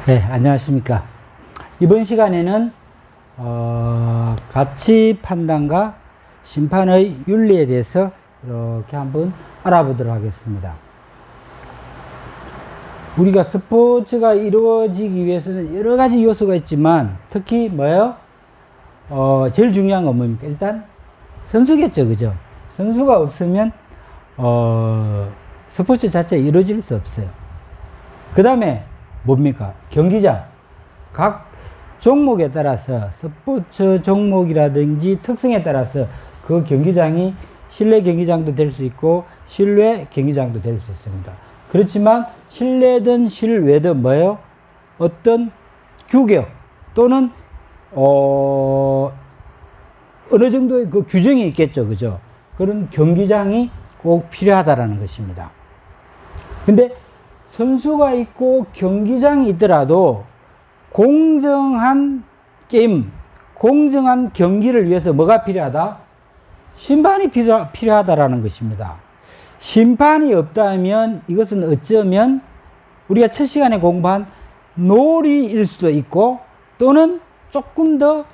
네, 안녕하십니까. 이번 시간에는 가치 판단과 심판의 윤리에 대해서 이렇게 한번 알아보도록 하겠습니다. 우리가 스포츠가 이루어지기 위해서는 여러 가지 요소가 있지만 특히 뭐예요? 제일 중요한 건 뭡니까? 일단 선수겠죠, 그죠? 선수가 없으면 스포츠 자체가 이루어질 수 없어요. 그 다음에 뭡니까? 경기장. 각 종목에 따라서 스포츠 종목이라든지 특성에 따라서 그 경기장이 실내 경기장도 될 수 있고 실외 경기장도 될 수 있습니다. 그렇지만 실내든 실외든 뭐예요? 어떤 규격 또는 어느 정도의 그 규정이 있겠죠, 그죠? 그런 경기장이 꼭 필요하다라는 것입니다. 근데 선수가 있고 경기장이 있더라도 공정한 게임, 공정한 경기를 위해서 뭐가 필요하다? 심판이 필요하다라는 것입니다. 심판이 없다면 이것은 어쩌면 우리가 첫 시간에 공부한 놀이일 수도 있고 또는 조금 더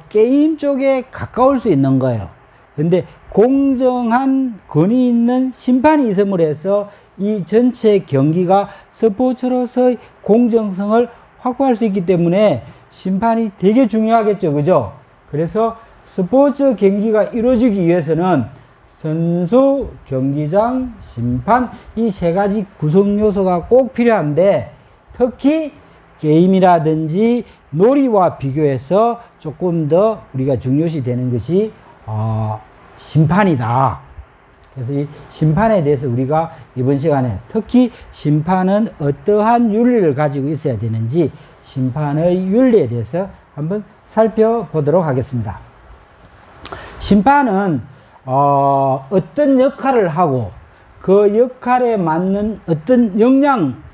게임 쪽에 가까울 수 있는 거예요. 근데 공정한 권위 있는 심판이 있음으로 해서 이 전체 경기가 스포츠로서의 공정성을 확보할 수 있기 때문에 심판이 되게 중요하겠죠, 그죠? 그래서 스포츠 경기가 이루어지기 위해서는 선수, 경기장, 심판 이 세 가지 구성 요소가 꼭 필요한데 특히 게임이라든지 놀이와 비교해서 조금 더 우리가 중요시 되는 것이 심판이다. 그래서 이 심판에 대해서 우리가 이번 시간에 특히 심판은 어떠한 윤리를 가지고 있어야 되는지 심판의 윤리에 대해서 한번 살펴보도록 하겠습니다. 심판은 어떤 역할을 하고 그 역할에 맞는 어떤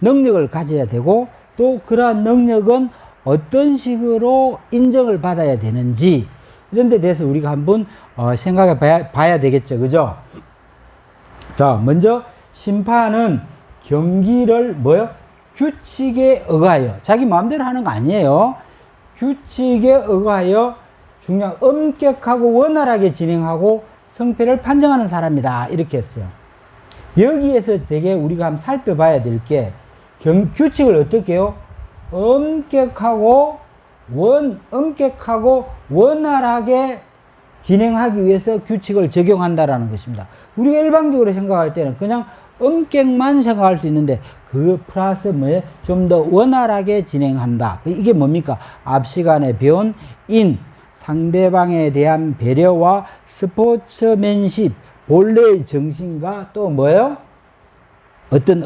능력을 가져야 되고 또 그러한 능력은 어떤 식으로 인정을 받아야 되는지 이런 데 대해서 우리가 한번 생각해 봐야 되겠죠, 그죠? 자, 먼저 심판은 경기를 뭐요? 규칙에 의하여 자기 마음대로 하는 거 아니에요. 규칙에 의하여 중요한 엄격하고 원활하게 진행하고 성패를 판정하는 사람이다 이렇게 했어요. 여기에서 되게 우리가 한번 살펴봐야 될 게 규칙을 어떻게 해요? 엄격하고 원활하게 진행하기 위해서 규칙을 적용한다라는 것입니다. 우리가 일반적으로 생각할 때는 그냥 엄격만 생각할 수 있는데 그 플러스 뭐에 좀 더 원활하게 진행한다. 이게 뭡니까? 앞 시간에 배운 상대방에 대한 배려와 스포츠맨십, 본래의 정신과 또 뭐예요? 어떤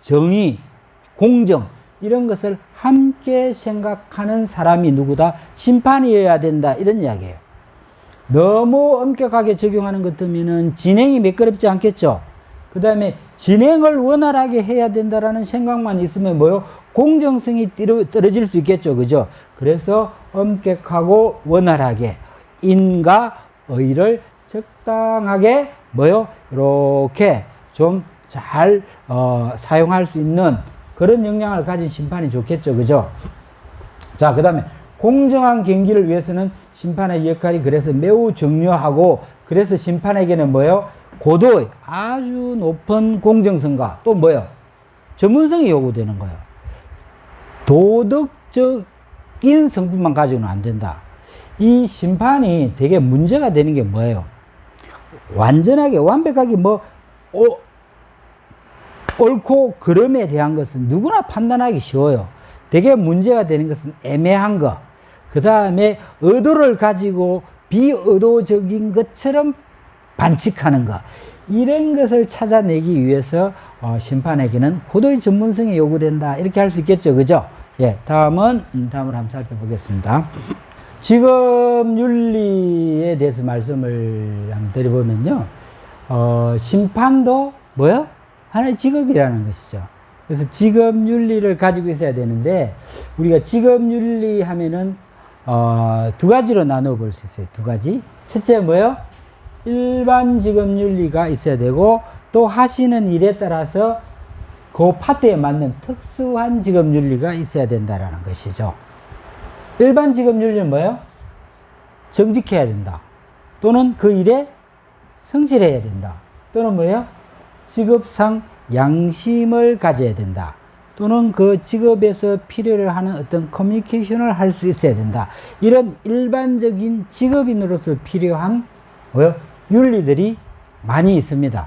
정의, 공정 이런 것을 함께 생각하는 사람이 누구다? 심판이어야 된다 이런 이야기예요. 너무 엄격하게 적용하는 것 같으면 진행이 매끄럽지 않겠죠. 그 다음에 진행을 원활하게 해야 된다라는 생각만 있으면 뭐요? 공정성이 떨어질 수 있겠죠, 그죠? 그래서 엄격하고 원활하게 인과 의를 적당하게 뭐요? 이렇게 좀 잘 사용할 수 있는 그런 역량을 가진 심판이 좋겠죠, 그죠? 자, 그 다음에 공정한 경기를 위해서는 심판의 역할이 그래서 매우 중요하고 그래서 심판에게는 뭐예요? 고도의 아주 높은 공정성과 또 뭐예요? 전문성이 요구되는 거예요. 도덕적인 성품만 가지고는 안 된다. 이 심판이 되게 문제가 되는 게 뭐예요? 완벽하게 옳고 그름에 대한 것은 누구나 판단하기 쉬워요. 되게 문제가 되는 것은 애매한 거. 그 다음에 의도를 가지고 비의도적인 것처럼 반칙하는 것. 이런 것을 찾아내기 위해서 심판에게는 고도의 전문성이 요구된다. 이렇게 할 수 있겠죠, 그죠? 예, 다음으로 한번 살펴보겠습니다. 지금 윤리에 대해서 말씀을 한번 드려보면요. 심판도 뭐요? 하나의 직업이라는 것이죠. 그래서 직업 윤리를 가지고 있어야 되는데 우리가 직업 윤리 하면은 두 가지로 나누어 볼 수 있어요. 두 가지. 첫째 뭐예요? 일반 직업 윤리가 있어야 되고 또 하시는 일에 따라서 그 파트에 맞는 특수한 직업윤리가 있어야 된다라는 것이죠. 일반 직업윤리는 뭐예요? 정직해야 된다. 또는 그 일에 성실해야 된다. 또는 뭐예요? 직업상 양심을 가져야 된다. 또는 그 직업에서 필요로 하는 어떤 커뮤니케이션을 할 수 있어야 된다. 이런 일반적인 직업인으로서 필요한 뭐예요? 윤리들이 많이 있습니다.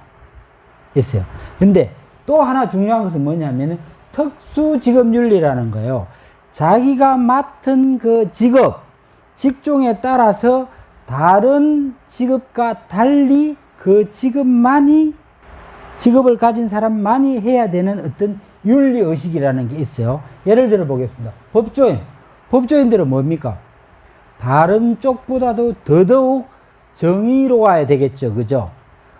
있어요. 근데 또 하나 중요한 것은 뭐냐면은 특수 직업 윤리라는 거예요. 자기가 맡은 그 직업, 직종에 따라서 다른 직업과 달리 그 직업을 가진 사람만이 해야 되는 어떤 윤리의식이라는 게 있어요. 예를 들어 보겠습니다. 법조인들은 뭡니까? 다른 쪽보다도 더더욱 정의로워야 되겠죠. 그죠?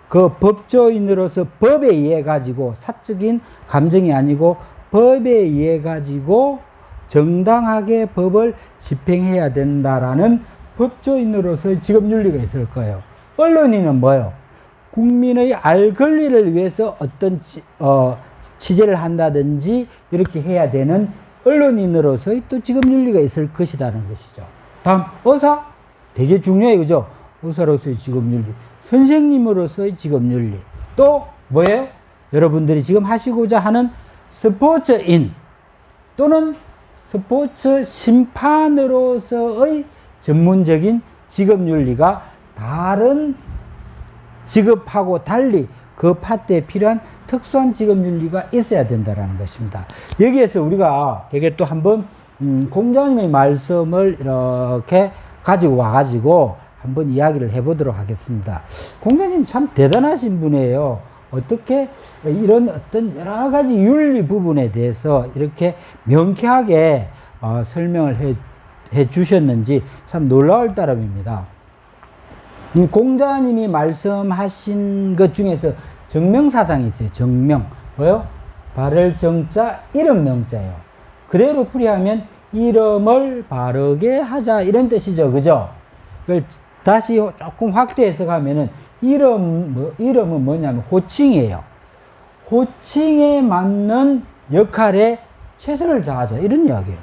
그 법조인으로서 법에 의해 가지고 사적인 감정이 아니고 법에 의해 가지고 정당하게 법을 집행해야 된다라는 법조인으로서의 직업윤리가 있을 거예요. 언론인은 뭐예요? 국민의 알 권리를 위해서 어떤 취재를 한다든지 이렇게 해야 되는 언론인으로서의 또 직업윤리가 있을 것이라는 것이죠. 다음 의사 되게 중요해요. 그죠? 의사로서의 직업윤리, 선생님으로서의 직업윤리, 또 뭐예요? 여러분들이 지금 하시고자 하는 스포츠인 또는 스포츠 심판으로서의 전문적인 직업윤리가 다른 직업하고 달리 그 파트에 필요한 특수한 직업윤리가 있어야 된다는 것입니다. 여기에서 우리가 되게 또 한번 공자님의 말씀을 이렇게 가지고 와가지고 한번 이야기를 해보도록 하겠습니다. 공자님 참 대단하신 분이에요. 어떻게 이런 어떤 여러 가지 윤리 부분에 대해서 이렇게 명쾌하게 설명을 해 주셨는지 참 놀라울 따름입니다. 공자님이 말씀하신 것 중에서 정명사상이 있어요. 정명. 뭐요? 바를 정자, 이름 명자예요. 그대로 풀이하면 이름을 바르게 하자, 이런 뜻이죠. 그죠? 그걸 다시 조금 확대해서 가면은 이름은 뭐냐면 호칭이에요. 호칭에 맞는 역할에 최선을 다하자, 이런 이야기예요.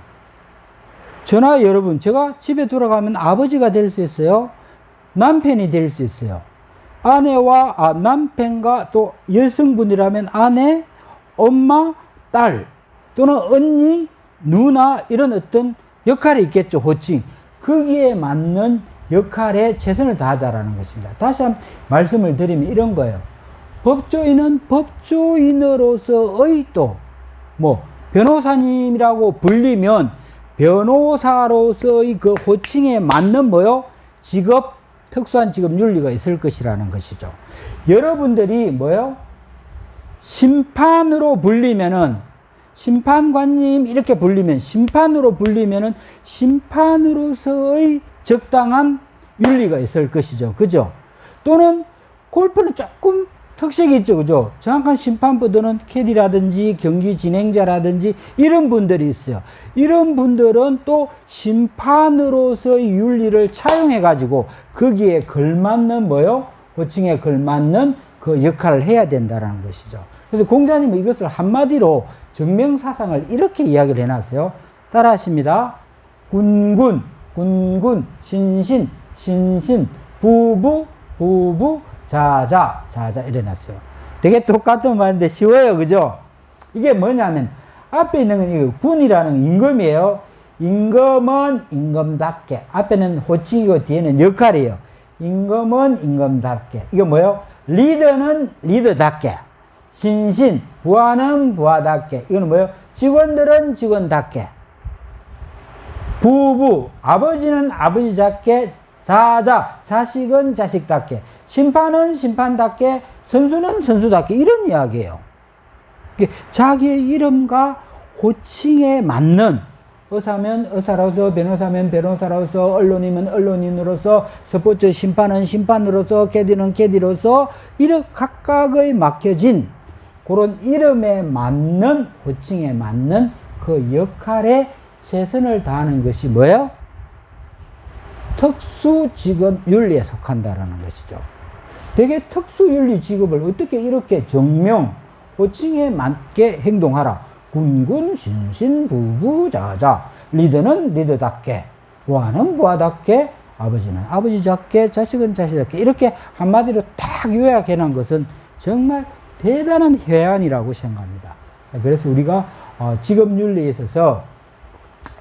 저나 여러분, 제가 집에 돌아가면 아버지가 될 수 있어요. 남편이 될 수 있어요. 남편과 또 여성분이라면 아내, 엄마, 딸, 또는 언니, 누나, 이런 어떤 역할이 있겠죠. 호칭. 거기에 맞는 역할에 최선을 다하자라는 것입니다. 다시 한번 말씀을 드리면 이런 거예요. 법조인은 법조인으로서의 또 변호사님이라고 불리면 변호사로서의 그 호칭에 맞는 특수한 직업 윤리가 있을 것이라는 것이죠. 여러분들이 심판으로 불리면은, 심판관님 이렇게 불리면, 심판으로 불리면은 심판으로서의 적당한 윤리가 있을 것이죠. 그죠? 또는 골프는 조금 특색이 있죠. 그죠? 정확한 심판보다는 캐디라든지 경기 진행자라든지 이런 분들이 있어요. 이런 분들은 또 심판으로서의 윤리를 차용해 가지고 거기에 걸맞는 호칭에 걸맞는 그 역할을 해야 된다는 것이죠. 그래서 공자님은 이것을 한마디로 정명사상을 이렇게 이야기를 해놨어요. 따라 하십니다. 군군, 신신, 부부, 자자 이래놨어요. 되게 똑같은 말인데 쉬워요. 그죠? 이게 뭐냐면 앞에 있는 건 군이라는 임금이에요. 임금은 임금답게, 앞에는 호칭이고 뒤에는 역할이에요. 임금은 임금답게. 이게 뭐예요? 리더는 리더답게, 신신, 부하는 부하답게. 이거는 뭐예요? 직원들은 직원답게, 부부, 아버지는 아버지답게, 자식은 자식답게, 심판은 심판답게, 선수는 선수답게, 이런 이야기예요. 자기의 이름과 호칭에 맞는, 의사면 의사로서, 변호사면 변호사로서, 언론이면 언론인으로서, 스포츠 심판은 심판으로서, 캐디는 캐디로서, 이런 각각의 맡겨진 그런 이름에 맞는, 호칭에 맞는 그 역할에 최선을 다하는 것이 뭐예요? 특수직업윤리에 속한다라는 것이죠. 되게 특수윤리 직업을 어떻게 이렇게 정명, 호칭에 맞게 행동하라. 군군, 신신, 부부, 자자. 리더는 리더답게, 부하는 부하답게, 아버지는 아버지답게, 자식은 자식답게. 이렇게 한마디로 딱 요약해 놓은 것은 정말 대단한 해안이라고 생각합니다. 그래서 우리가 직업윤리에 있어서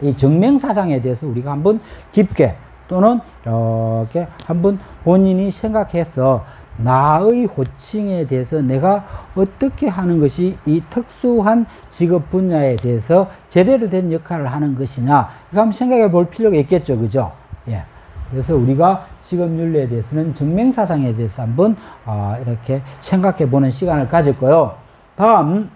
이 정명사상에 대해서 우리가 한번 깊게 또는 이렇게 한번 본인이 생각해서 나의 호칭에 대해서 내가 어떻게 하는 것이 이 특수한 직업 분야에 대해서 제대로 된 역할을 하는 것이냐, 이거 한번 생각해 볼 필요가 있겠죠. 그죠? 예. 그래서 우리가 직업윤리에 대해서는 정명사상에 대해서 한번 이렇게 생각해 보는 시간을 가질 거요. 다음